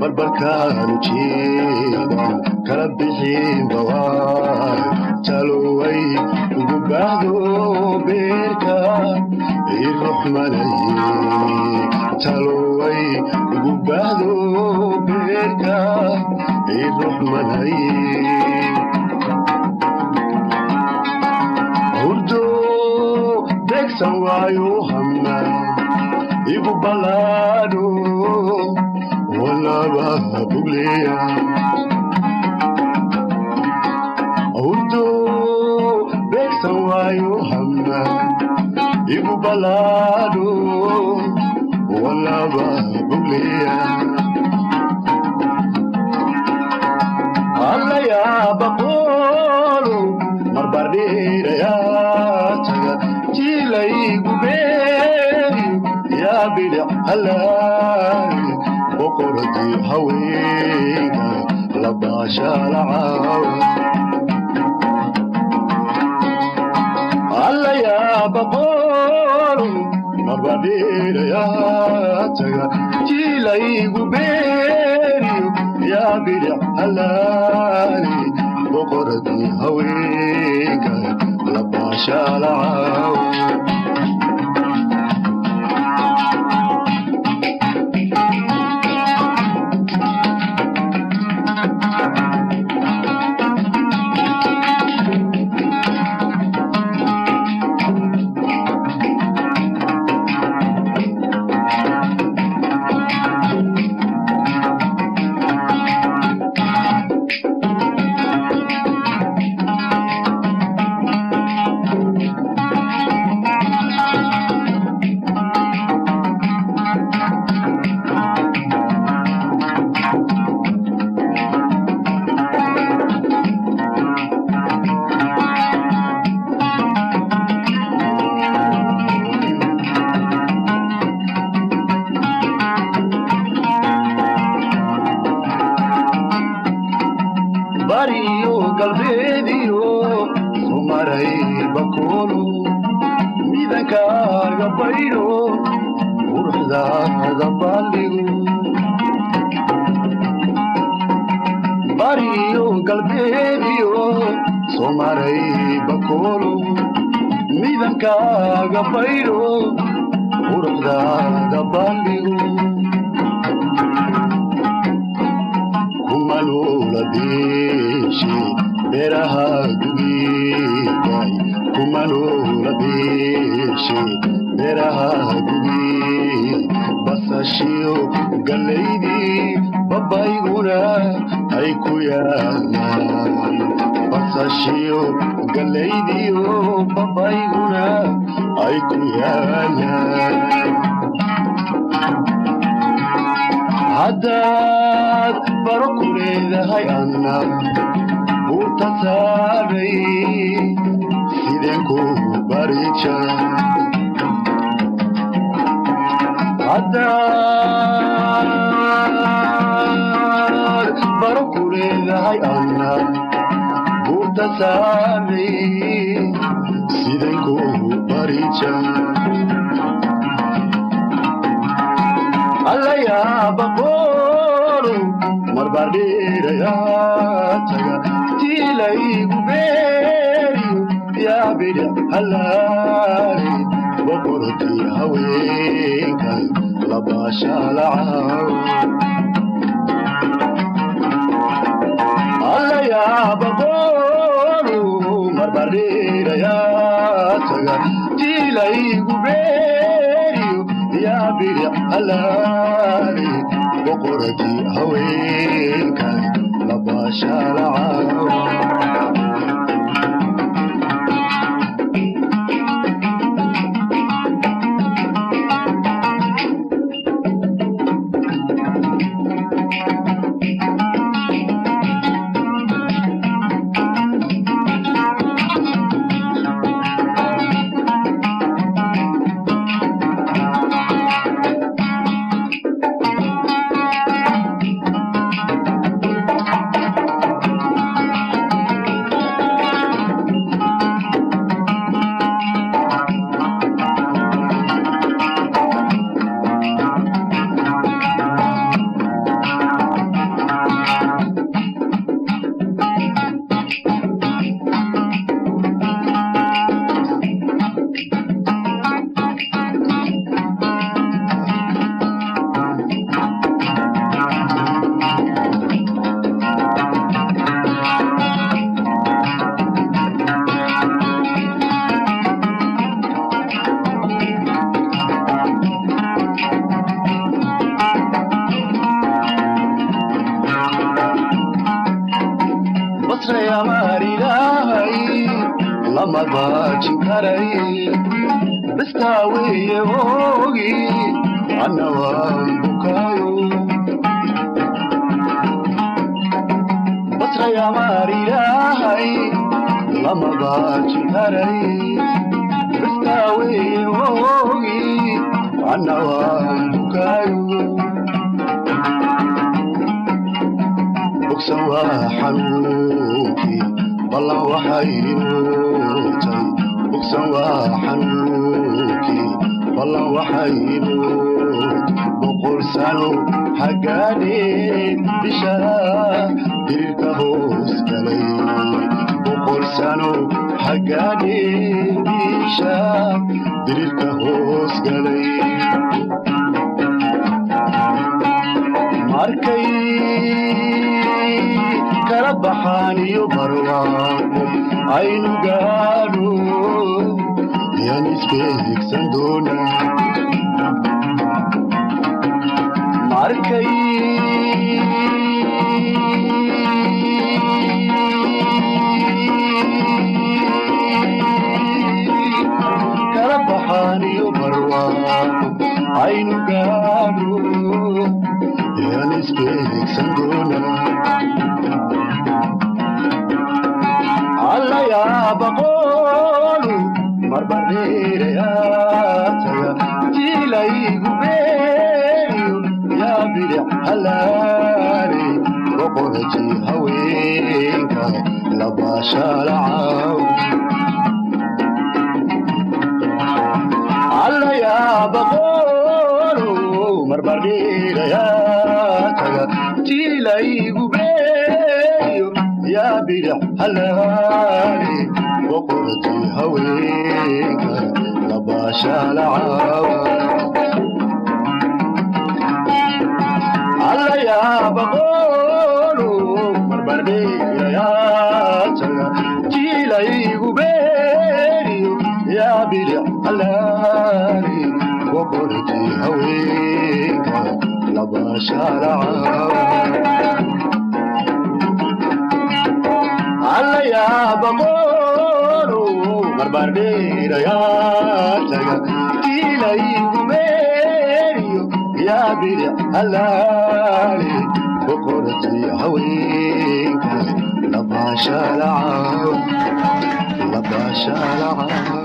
barbarkaan jeedan kala bixin bawaay taloway ugu baahdo beerka ruxmanay taloway ugu baahdo beerka ruxmanay hurdo degsan waayo hamna igu balaado walaba bugleya hurdo degsan waayo hamna igu balaado walaba bugleya alla ya baqolo marbardheeraya taga jilay gubeeri ya bidix halaay boqortii haweenka la baashaalacaaw alla ya baqolo marbardheeraya taga jilay gubeeri ya bidix halaay boqortii haweenka la baashaalacaaw basraya maarilahay lama baajin karay bastaaweeye oogi anna waan bukaayo basraya maarilahay lama baajin karay bastaaweeye oogi anna waan bukaayo bogsan waa xanuunkii ballan waxaynutay bogsan waa xanuunkii ballan waxaynut boqol sano hagaadheen bisha dirirka hoos galay boqol sano hagaadheen bisha dirirka hoos galay markay kala baxaan iyo barwaaqo aynu gaadho yaan isbeegsan doonaa markay kala baxaan iyo barwaaqo aynu gaadho yaan isbeegsan doonaa alla yaa baqoolu marbareerayaataga jiilaygu beeriyo yaa bidix halaare boqoraji haweenka labaashaalacaaw alla yaa baqoolu marbareerayaataga jiilaygu beeriyo yaa bidix halaare boqorti haweenka labaashaalacaaw alla yaa baqoolu marbardheerayaataga jiilaygu beeriyo yaa bidix halaare boqorti haweenka labaashaalacaaw alla yaa baqoolu marbardheerayaataga jiilaygu beeriyo yaa bidix halaale boqorti haweenka labaashaalacaaw labaashaalacaaw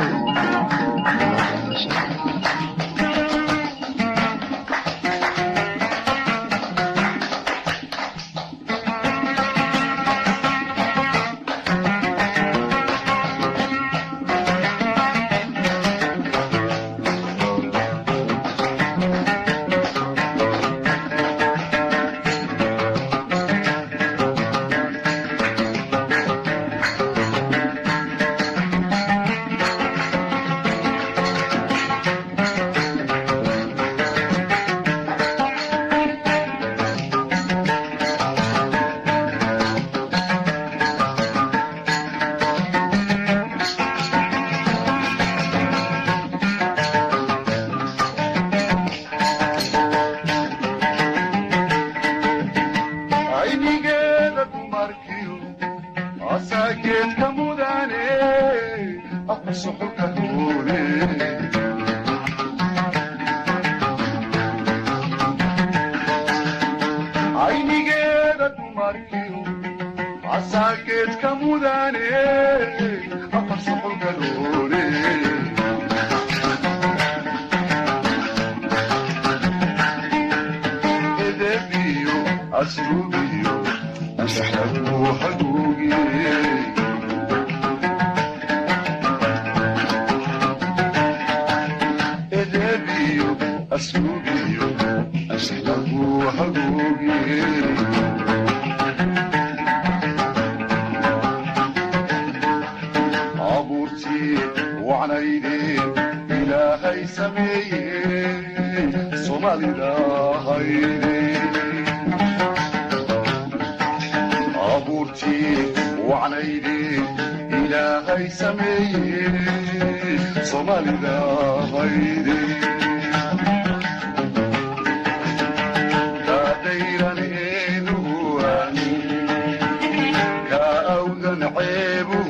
عيبه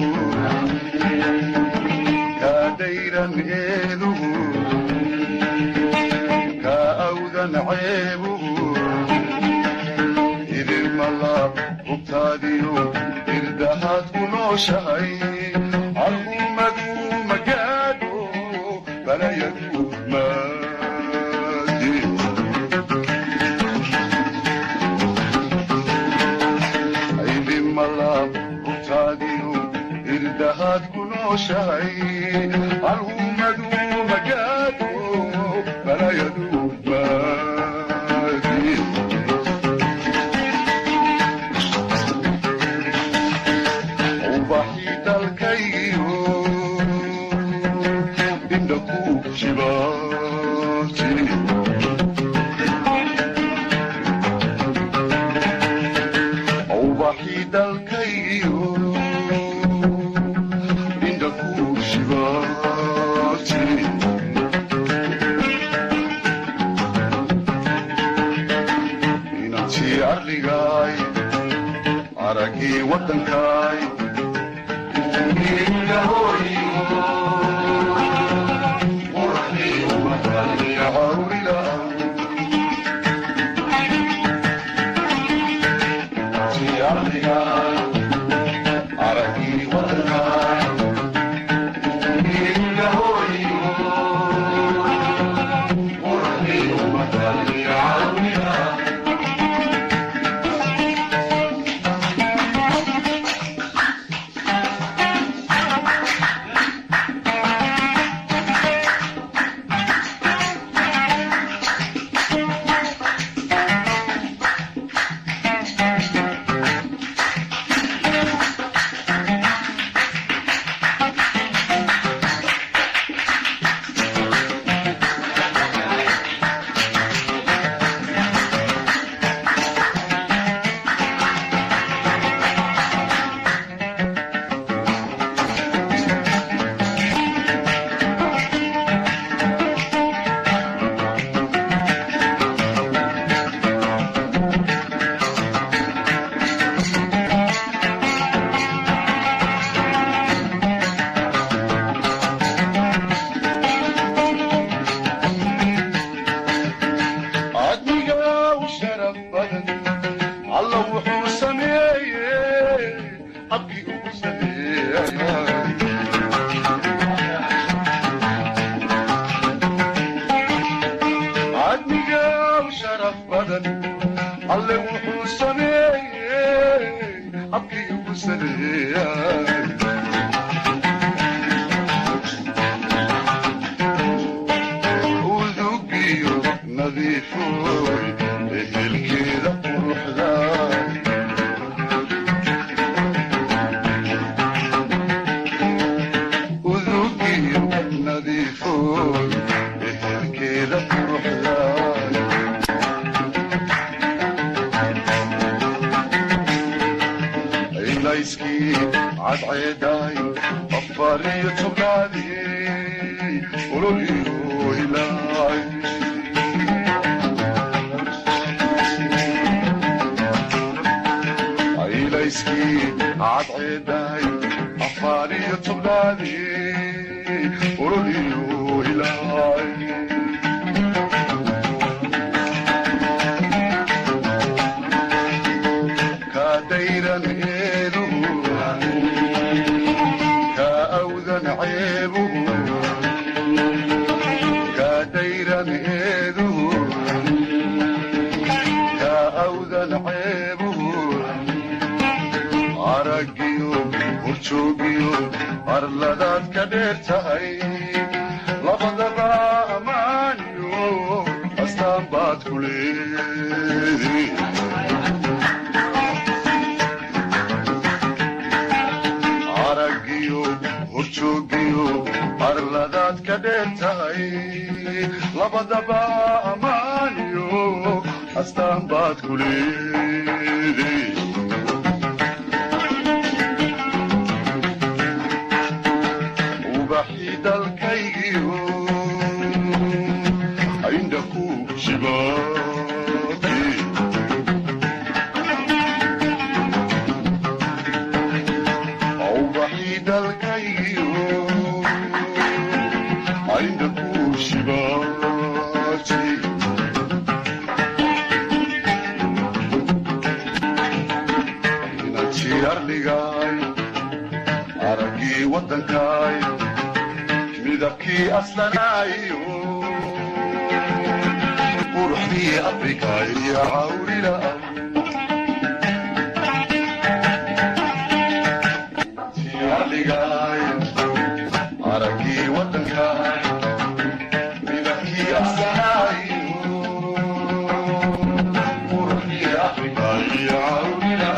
كديرا إيده كأوذا عيبه إذن الله وبتاديو إردهات ونوشهي عالهمدو مقادو بلا يدو مادي إذن الله وبتاديو إردهات ونوشهي عالهمدو مقادو بلا يدو مادي وبحيد الكيو إنكو شباتي وبحيد الكيو إنكو شباتي إنتي أرلقاي أراكي وطنكاي وبحيد الكيو عندكو شبابي arligay aragii waddankay midabkii aslanaayo quruxdii afrikay iyo cawrila arligay aragii waddankay midabkii aslanaayo quruxdii afrikay iyo cawrila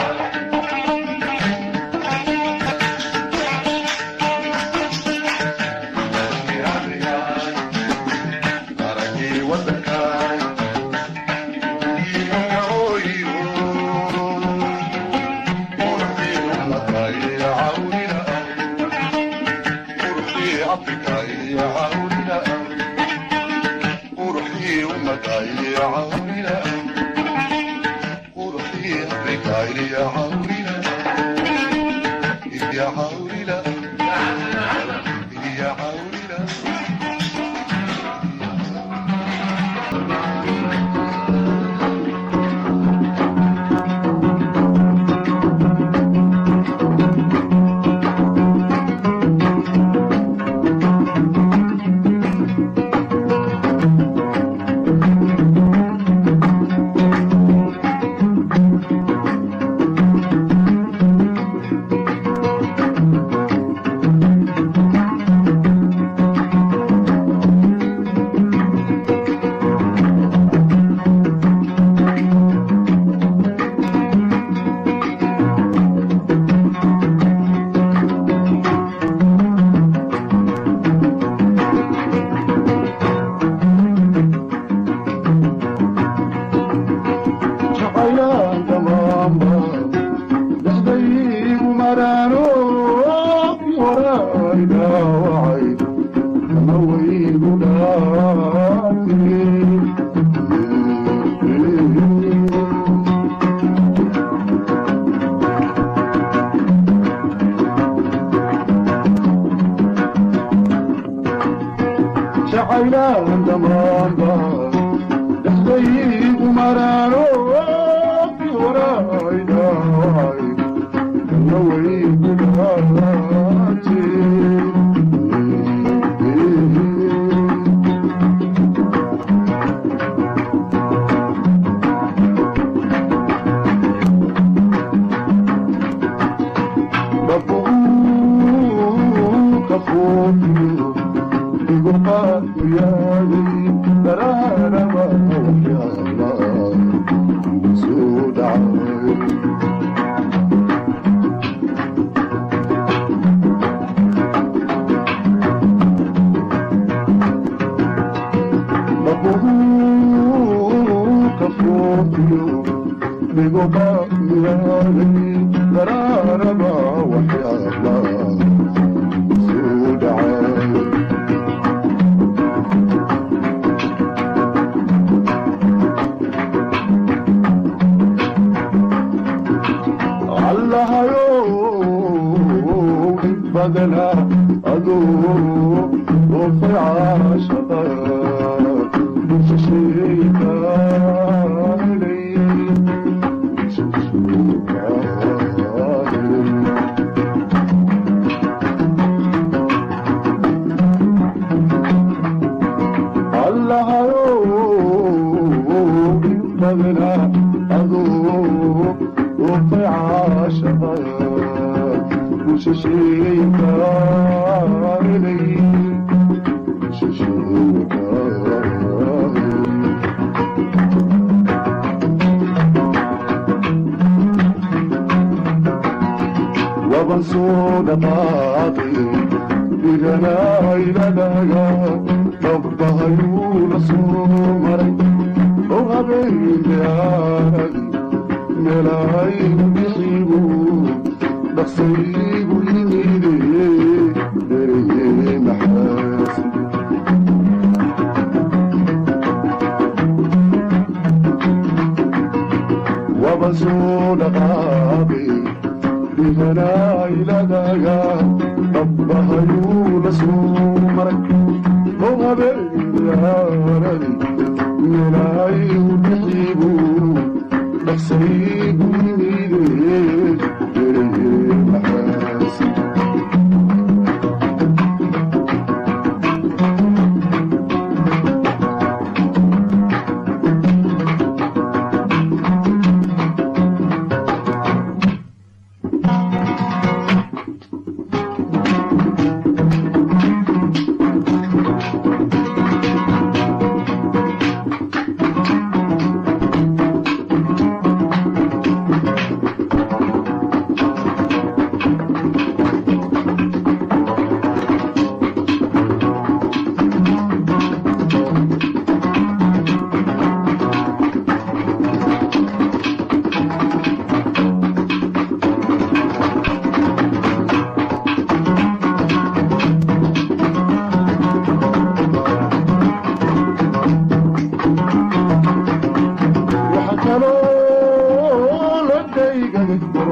Thank you.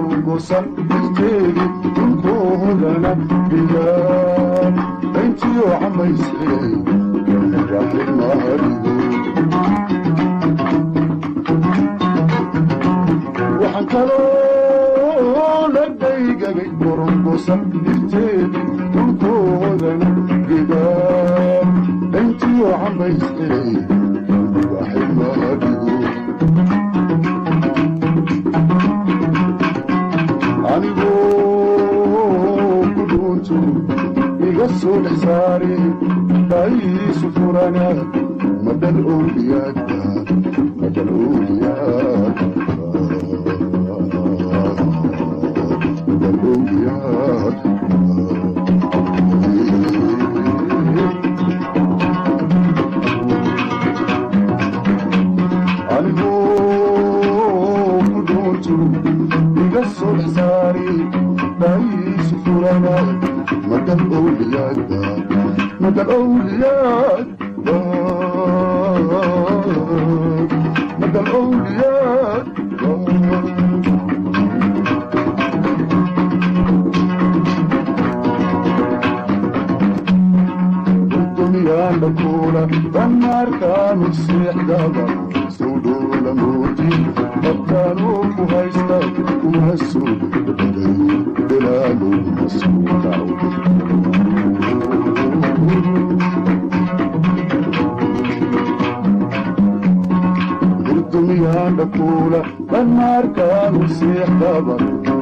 برقصا بالتالي نكون بيان انتي وعم يسعي راح المهرب وحنكروا لديك برقصا بالتالي نكون بيان انتي وعم يسعي راح المهرب anigoo ku dhuuntu iga soo dhex saari daayiisu furana madal owliyaadka madal owliyaadka madal owliyaadka anigoo ku dhuuntu soo dhex saari daayiisu furana madal owliyaadka madal owliyaadka madal owliyaadka duniyaanda kuula danaarkaanu seexdaba sawdhoola moodi abtaanuu ku haysta kuma soo dhaday bilaaluu masuuqaw duniyaanda kuula danaarkaanu seexdaba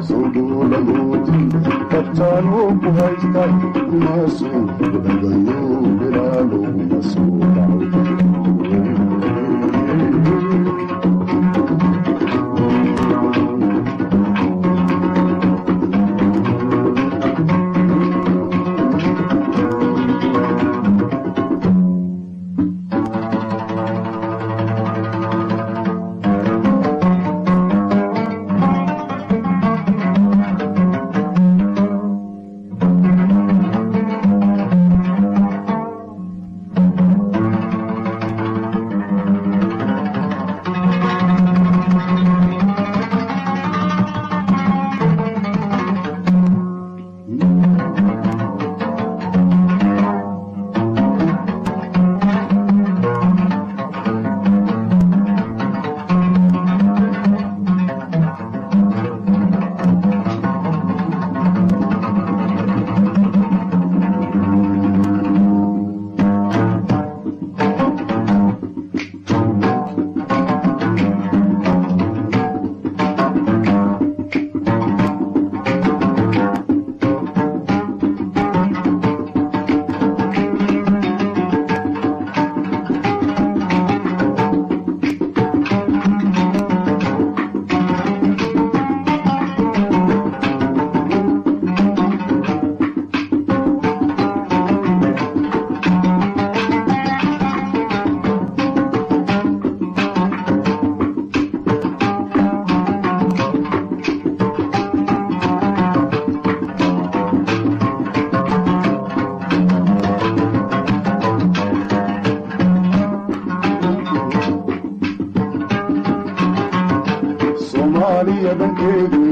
sawdhoola moodi abtaanuu ku haysta kuma soo dhaday bilaaluu masuuqaw Somalia dankeedi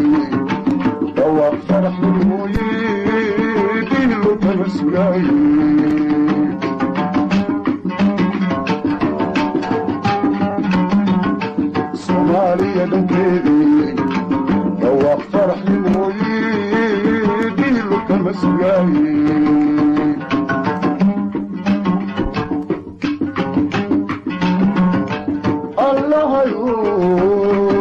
dawa farax mooye diilo tamasulaay Somalia dankeedi dawa farax mooye diilo tamasulaay Allah yo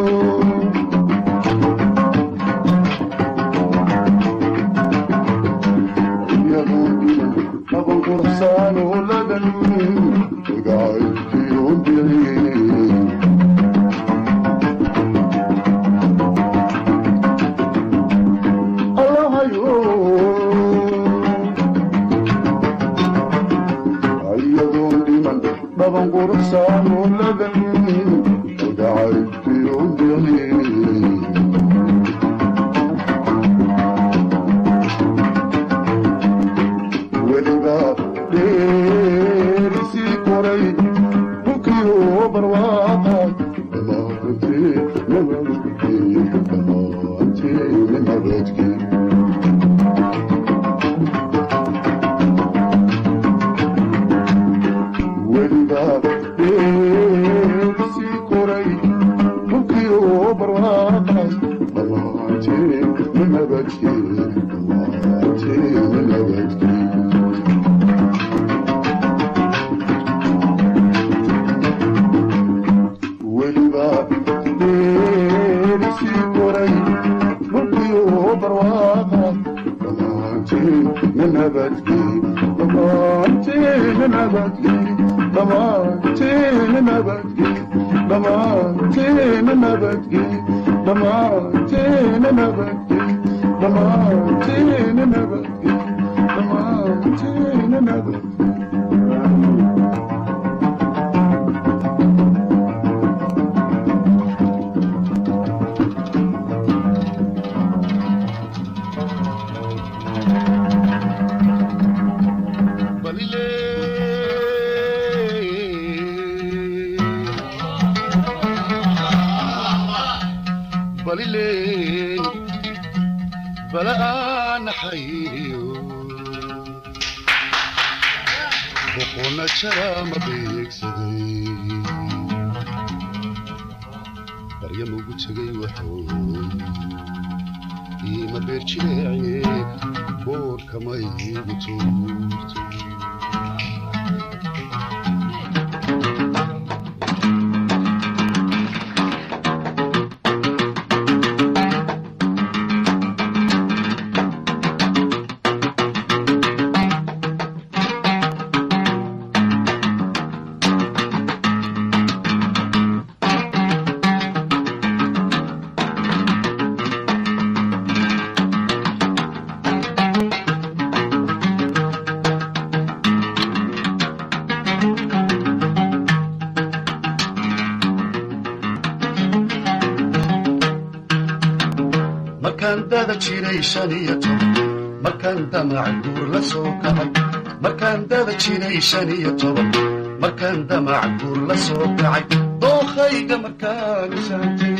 برواقك ما قلت nabadgeli weligaa sii koray dhulkii oo barwaaqay dhammaanteen nabadgeli dhammaanteen nabadgeli weligaa sii koray dhulkii oo barwaaqay dhammaanteen nabadgeli dhammaanteen nabadgeli dhammaanteen nabadgeli dhammaanteen nabadgeli dhammaanteen nabadgeli dhammaanteen nabadgeli dhammaanteen nabadgeli بلا نحيو بقونا تشرا ما بيك سدي بريا موجود سجي وحوي ما بيرتشي عينيك بور كما يبتو markaan damac guur la soo kacay markaan dada jiray 15 markaan damac guur la soo kacay dookhayga markaan saantay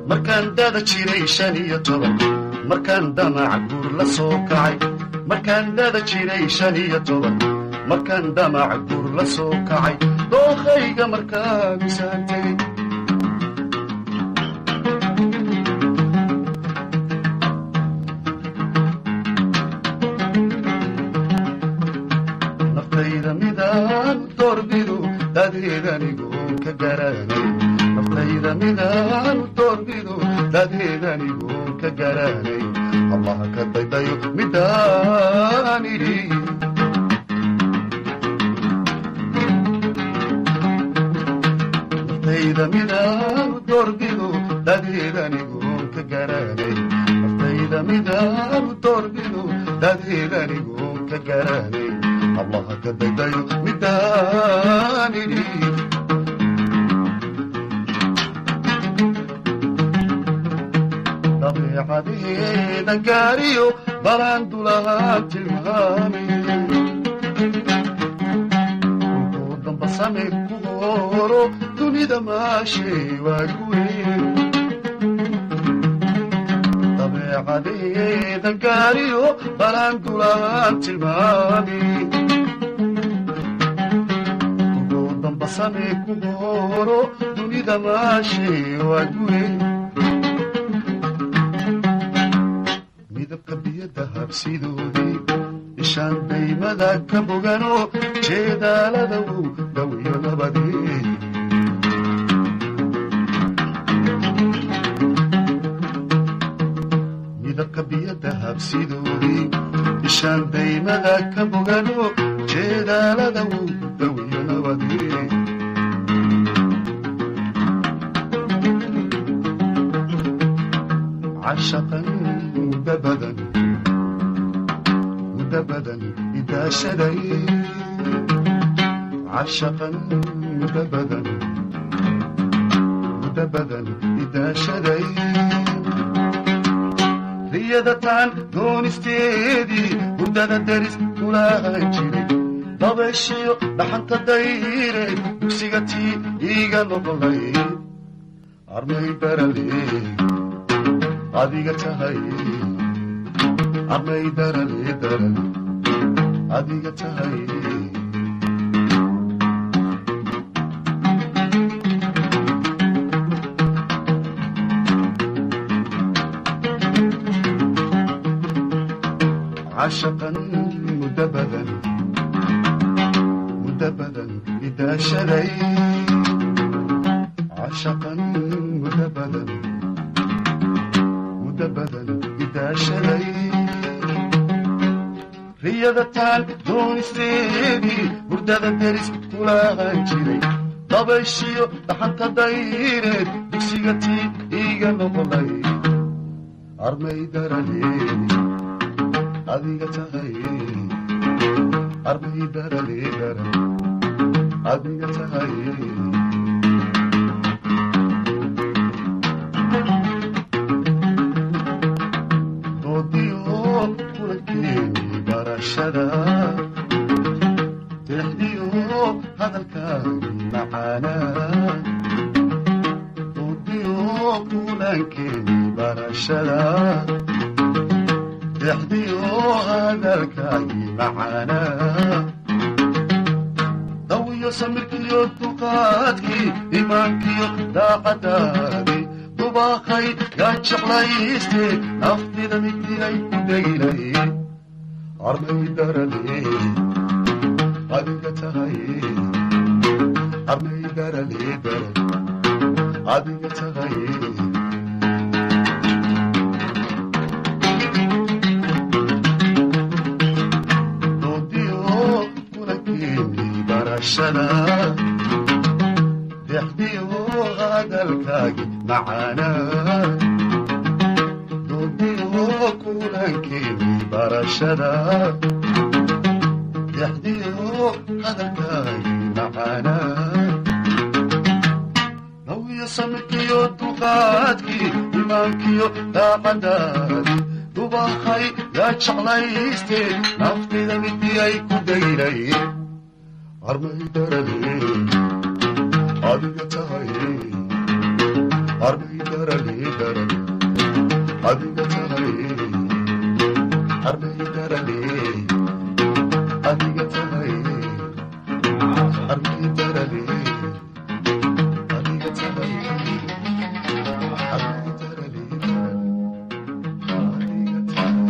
markaan dada jiray 15 markaan damac guur la soo kacay markaan dada jiray 15 markaan damac guur la soo kacay dookhayga markaan saantay naftayda midaan doorbidu dadeedanigoon ka garanay naftayda midaan doorbidu dadeedanigoon ka garanay allah ka daydayo midaan idhi naftayda midaan doorbidu dadeedanigoon ka garanay naftayda midaan doorbidu dadeedanigoon ka garanay allah ka daydayo midaan idhi dabeecadeeda gaariyo balaan dulahaan tilmaamay ugu damba samir ku horo dunida maashay waa guweyn dabeecadeeda gaariyo balaan dulahaan tilmaamay ugu damba samir ku horo dunida maashay waa guweyn midabka biyada habsidoodii ishaan daymada ka bogano jeedaalada uu dhawiyo nabadee midabka biyada habsidoodii ishaan daymada ka bogano jeedaalada uu dhawiyo nabadee عشقا مدبدا مدبدا إذا شدي عشقا مدبدا مدبدا إذا شدي ريادتان دون استيدي ودادا درس ولا هنجري dabeeshiyo dhaxanta dayre dugsiga tii iiga noqolay armay darale adiga tahay armay darale darale adiga tahay عشقا مدبدا مدبدا إذا شري عشقا مدبدا مدبدا إذا شري riyadataan doonisteedii hurdada deris kulaahan jiray dabayshiyo dhaxanta dayreed dugsiga tii iiga noqolay armay darale adiga tahay armay darale darale adiga tahay doodiyo kulankeeni barashada tixdiyo hadalkaagi macaana doodiyo kulankeeni barashada tixdiyo hadalkaagi macaana dawiyo samirkiyo duqaadkii imaankiyo daacadaadii dubaaqay yaa jeclayste naftida midilay ku daylay armay darale adiga tahay armay darale darale adiga tahay dexdiyo hadalkaagi macaana doodiyo kulankeeni barashada dexdiyo hadalkaagi macaana dawiyo samirkiyo duqaadkii imaankiyo daacadaadii dubaaqay yaa jeclayste naftida midiyay ku daylay armay darale adiga tahay armay darale darale adiga tahay armay darale adiga tahay armay darale adiga tahay armay darale adiga tahay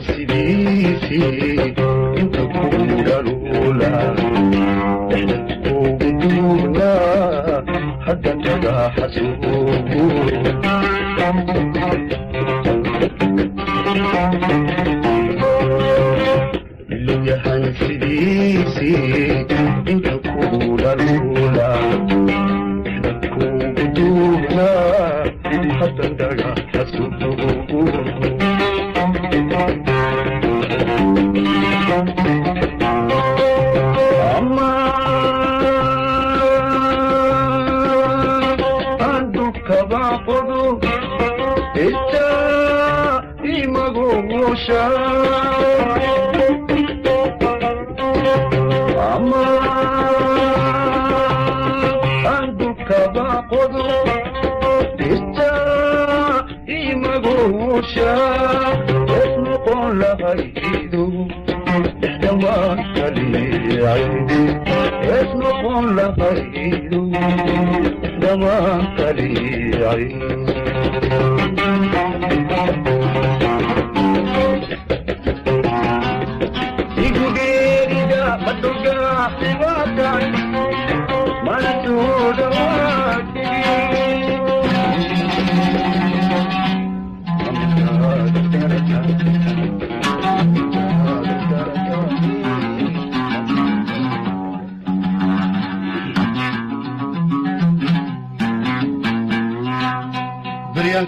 sidiisii inta ku dhulula dhexda ku بدونا حتى تبع لو يهان سديسي انت كولا الأولى بدونا حتى تبع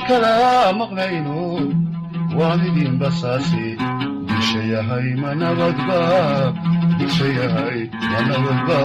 kala maqlayno waalidin basaasi bishayahay manabadba bishayahay manabadba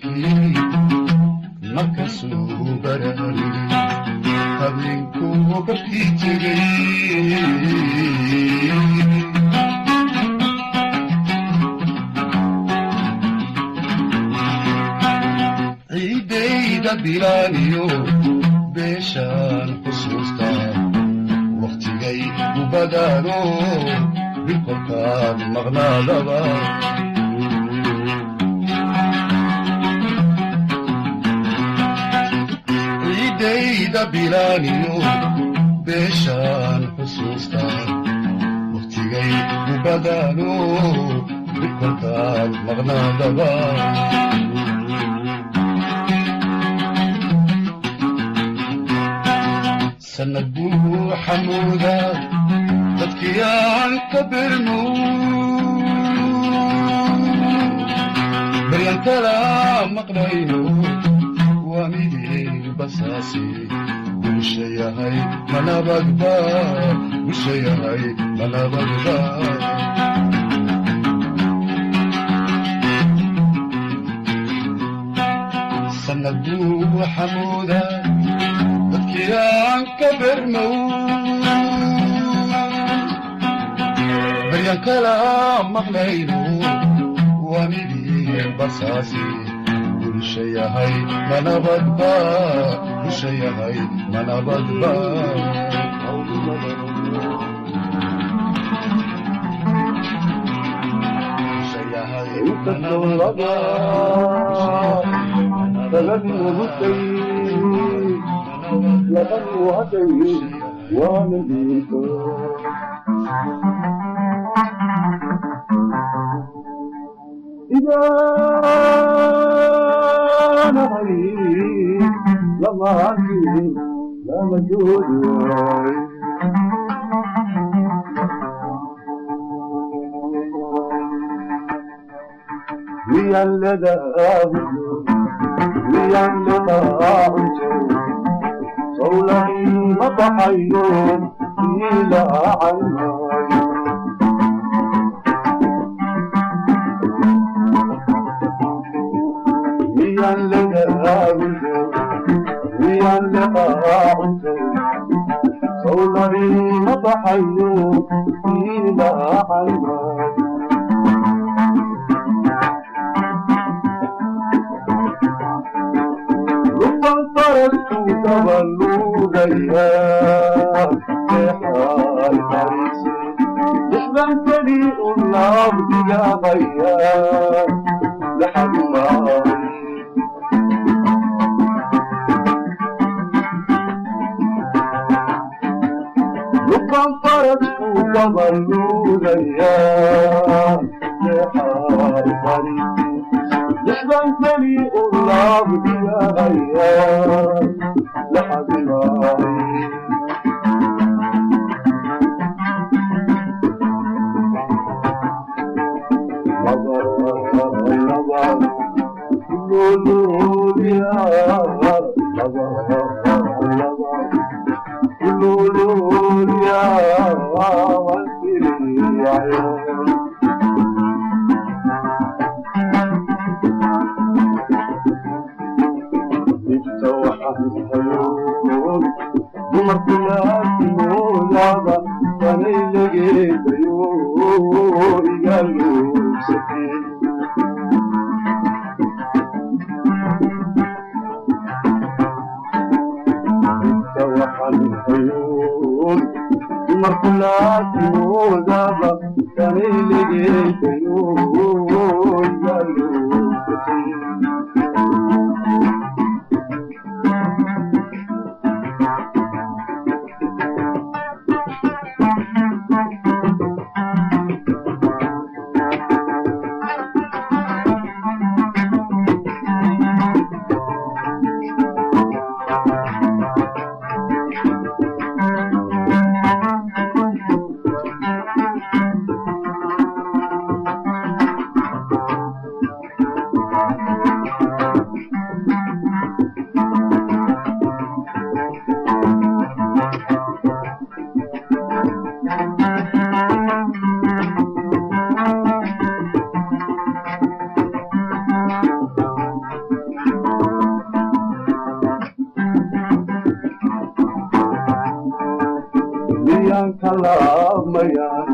habeenkii markasuu baraarugay habeenkuu barkii tegay ciidayda bilaaniyo beeshaan xusuustaa wakhtigay u badaano bilkolkaad maqnaadaba ciidayda bilaaniyo beeshaan xusuustaa wakhtigay u badaano bilkolkaad maqnaadaba sanad buu xamuuda dadkii aan ka birmo baryan kala maqlayno waa midii basaasi bulsha yahay manabadba bulsha yahay manabadba sanad buu xamuuda dadkiaan ka bermow baryan kala maqlayno waa midii basaasi bulsha yahay manabadba bulsha yahay manabadba bulsha yahay manabadba لقد وعدي ونبيك إذا نهي لما عندي لا مجهود لي اللذا لي اللقاء صولي مضحيون إلى عناي ميان لقاء ميان لقاء صولي مضحيون إلى عناي تولوا حال حريصي يحلمتني النبض يا غيار لحد ماضي لقد فرجت تولوا حال حريصي يحلمتني النبض يا غيار لحد ماضي mayaan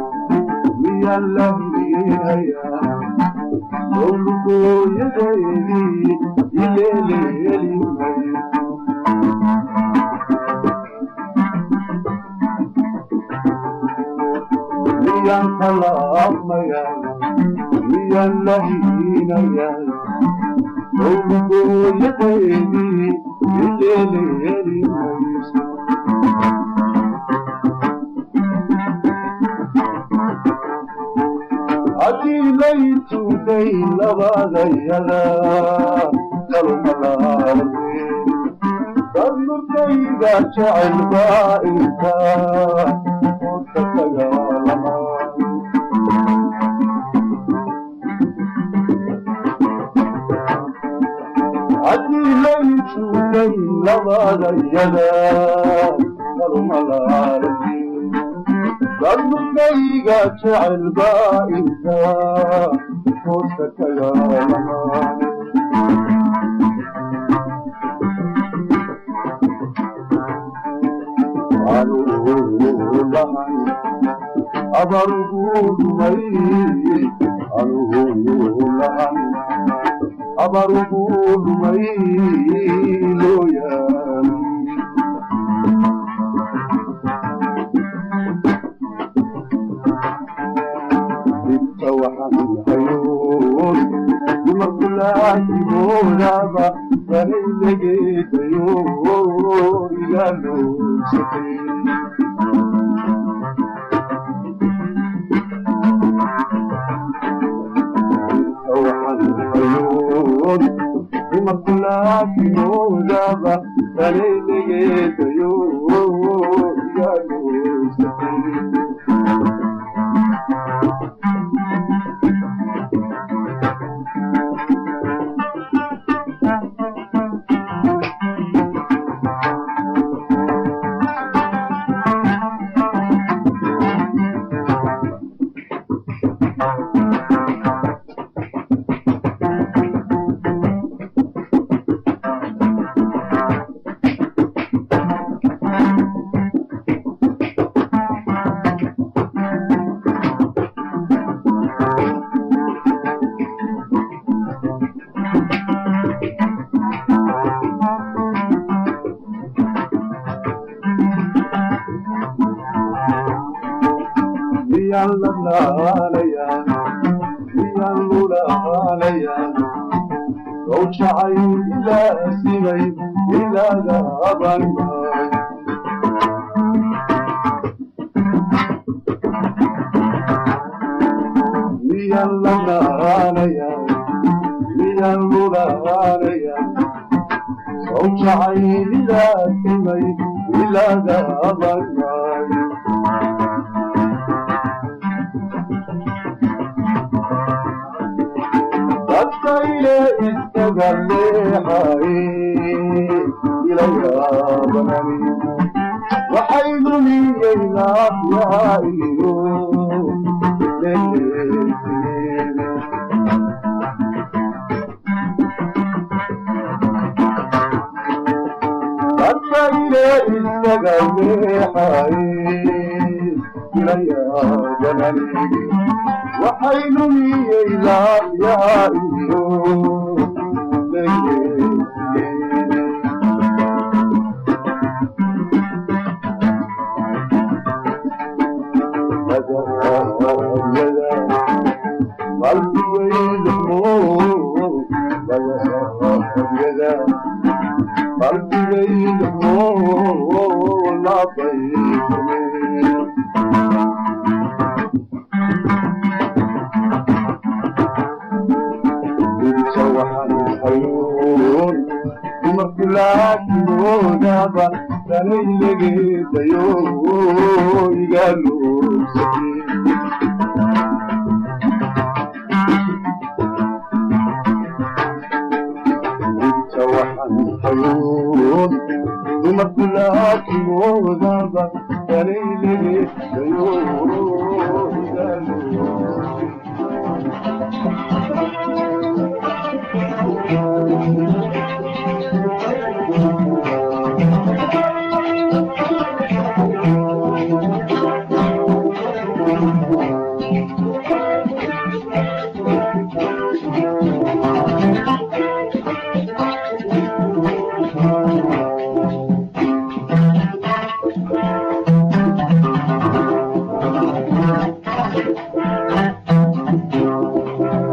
miyaan la helihayaa dowlugooyadeedii ileeleelimay miyaan talaabmayaan miyaan la hiinayaa dowlugooyadeedii ileeleelimayso haddii laytuday labadayada kalumalaarde dadnurkayga jecel baa inta oodka dagaalama haddii laytuday labadayada kalumalaarde dadnurkayga jecel baa inta hoosta dagaalamaane anugu lahan abarugu dhumay anugu lahan abarugu dhumay looyaani dumarkulaakimoodaba banaylegeedayo ilaaloogsatay waxanhayoon dumarkulaakimoodaba banaylegeedayo ilaaloogsatay miyaan la naanayaa miyaan lulaanayaa sow jacayl ilaa simay ilaaga abanay miyaan la naanayaa miyaan lulaanayaa sow jacayl ilaa simay ilaaga abanay dadkayne iskaga leexaye ilayaabanani waxay lumiyey laafyaa iyo leleeteene dadkayne iskaga leexaye ilayaabanani waxay lumiyey laafyaa iyo leleeteene dagaalyada qalbigaydumo dagaalyada qalbigaydumo labaykume waxanhayoon dumarkulaakimoodaba banaylegeedayo igaaloogsatay inta waxanhayoon dumarkulaakimoodaba banaylegeedayo igaaloogsatay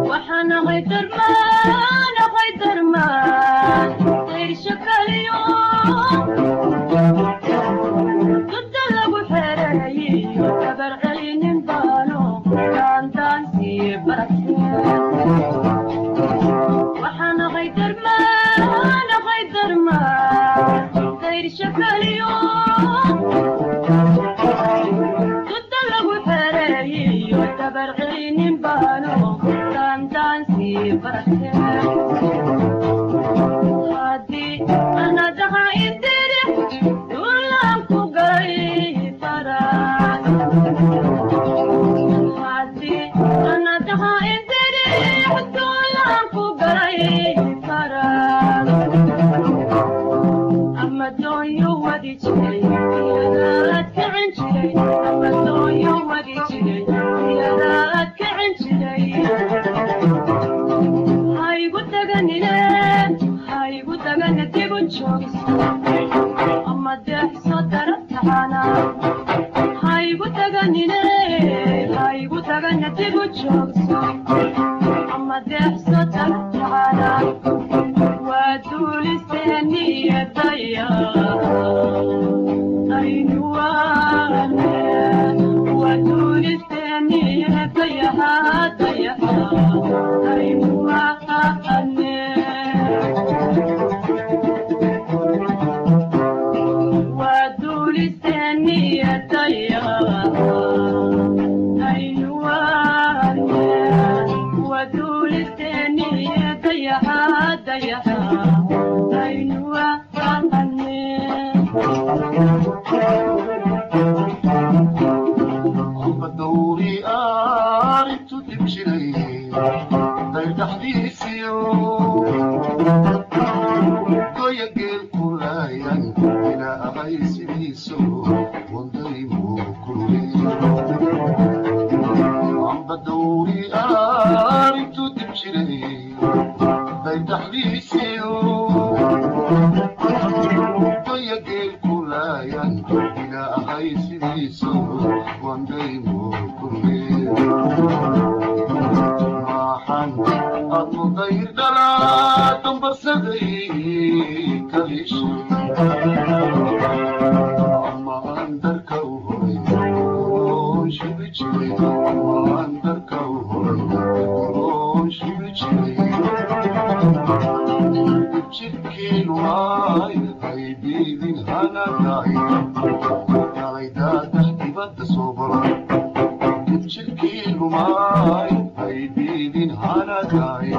وحنا غير ما غير شكل يوم قد لقوا حرايي وكبر عين بانو كان دانسي بركين وحنا غير ما غير شكل يوم قد لقوا حرايي وكبر عين بانو كان دانسي بركين أنا دعاء الدرح دولام كوغاي فرات حادي أنا دعاء الدرح دولام كوغاي فرات أما دون يودي شيء يا كعن شيء أما دون يودي شيء يا كعن شيء هاي قلت غنينا هاي قلت غنينا تبون شوكس أما ده صدرت حنا هاي قلت غنينا هاي قلت غنينا تبون شوكس أما ده صدرت حنا ودول السنية ضيا أيوة ودول السنية ضيا أيوة ودول السنية ضيا أيوة ودول السنية ضيا أيوة دوري أردت تبشري غير تحديثي ضيق القلايا إلى أغيس بيسو وانضيموا كلي عم بدوري أردت تبشري غير تحديثي ضيق القلايا إلى أغيس بيسو وانضيموا كلي غير دلا تنبسدي كليش أما أندر كوهي شبيشي أما أندر كوهي شبيشي تبشكين واي غيبي ذي هنا داي غيدا تحكي بد صبرا تبشكين واي غيبي ذي هنا داي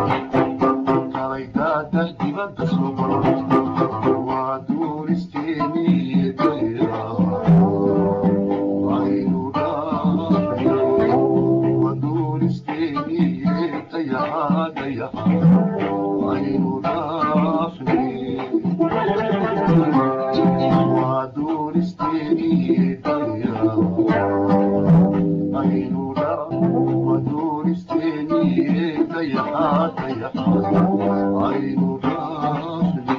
غيدا تحكي بد صبرا ودور استيني ديرا عين داي ودور استيني ديها عين دافني ودور استيني ديرا عين داف ودور استيني ديها عين دافني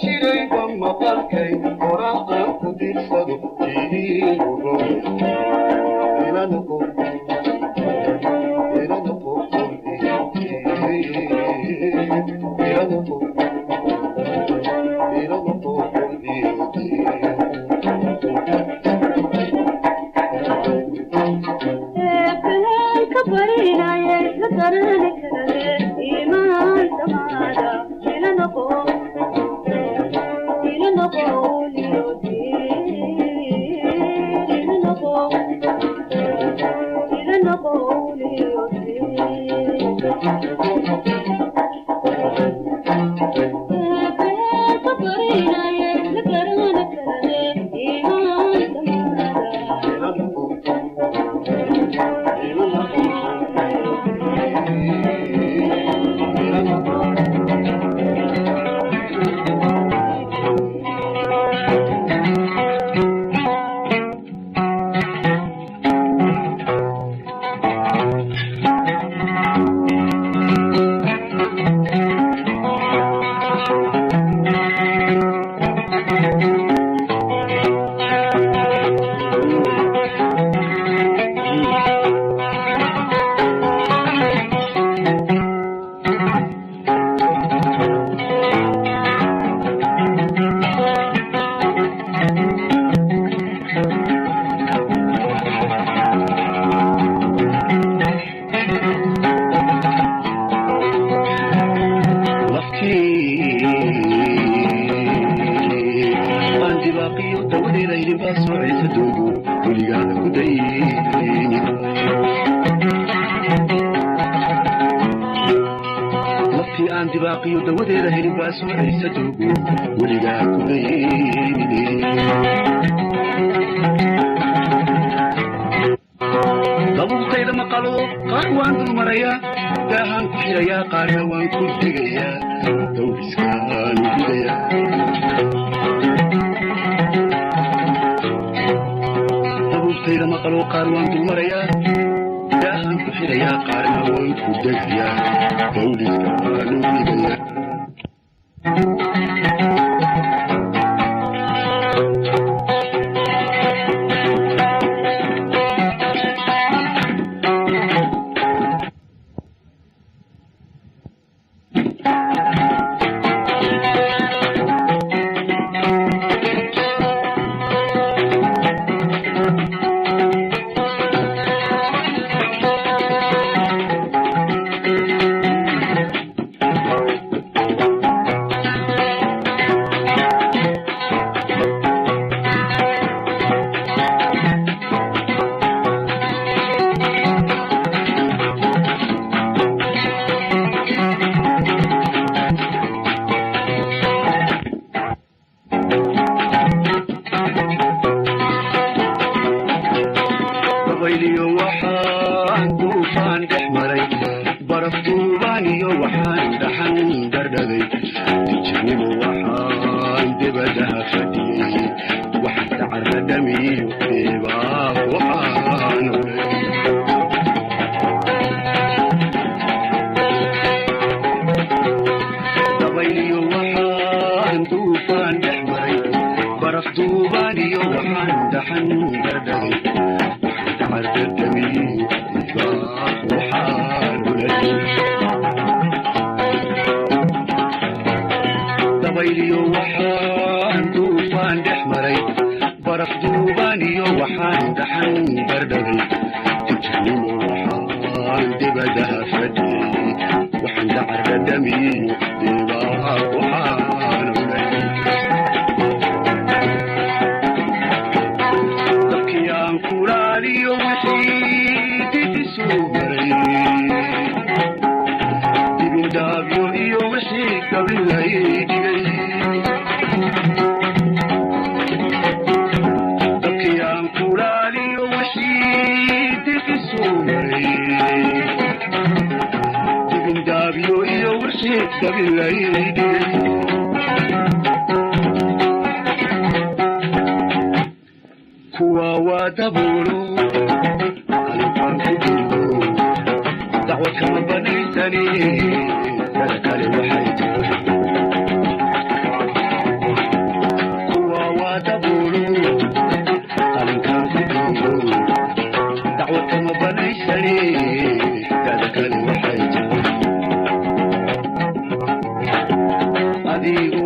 jirayba maqalkay qoraaxdan ku dirsado jiigo ilanoqo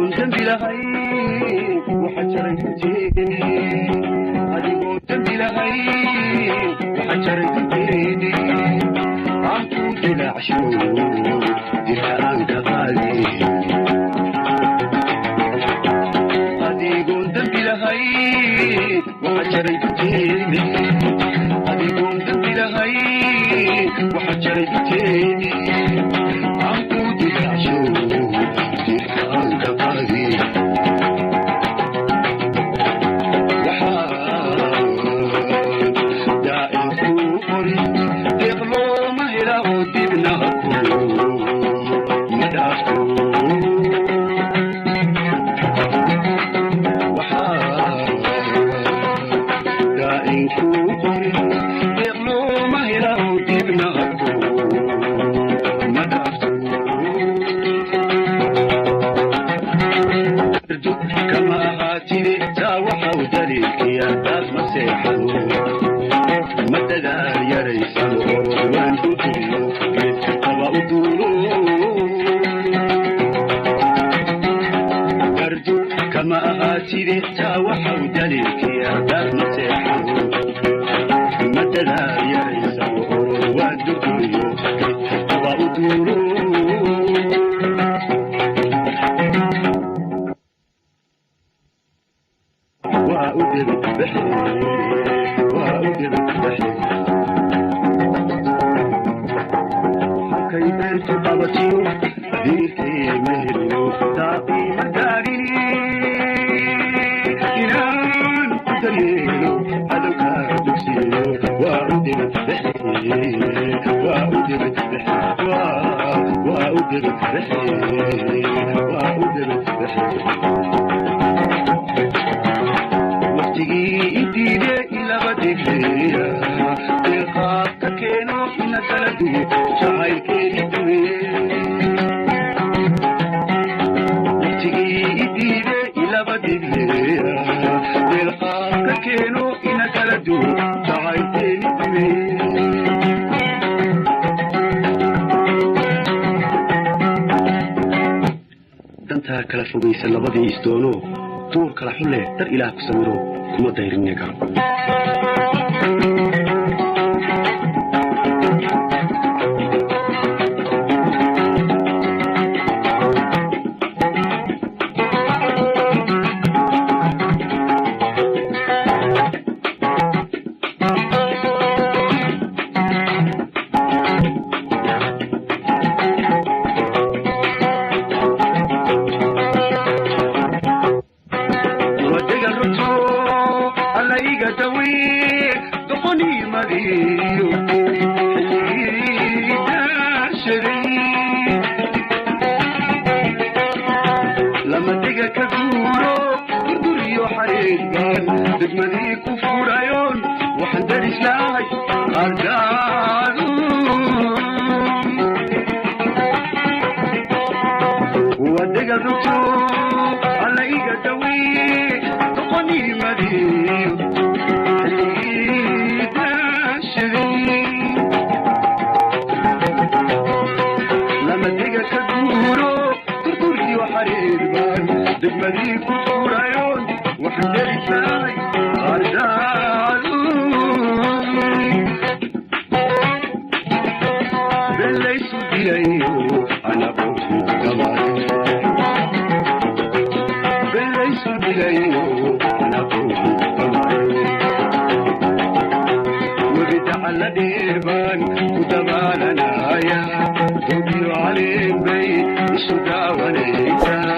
adigoon dambi lahayn waxa jaray dunteeni adigoon dambi lahayn waxa jaray dunteeni aan ku dilaacsho dilka aan ka qaadin adigoon dambi lahayn waxa jaray dunteeni adigoon dambi lahayn waxa jaray dunteeni aan ku dilaacsho dilka aan ka qaadin dantaa kala fogaysa labadii isdoono duur kala xulle dar ilaah ku samiro kuma dayrinne karo عليك بيت الشقا وليتا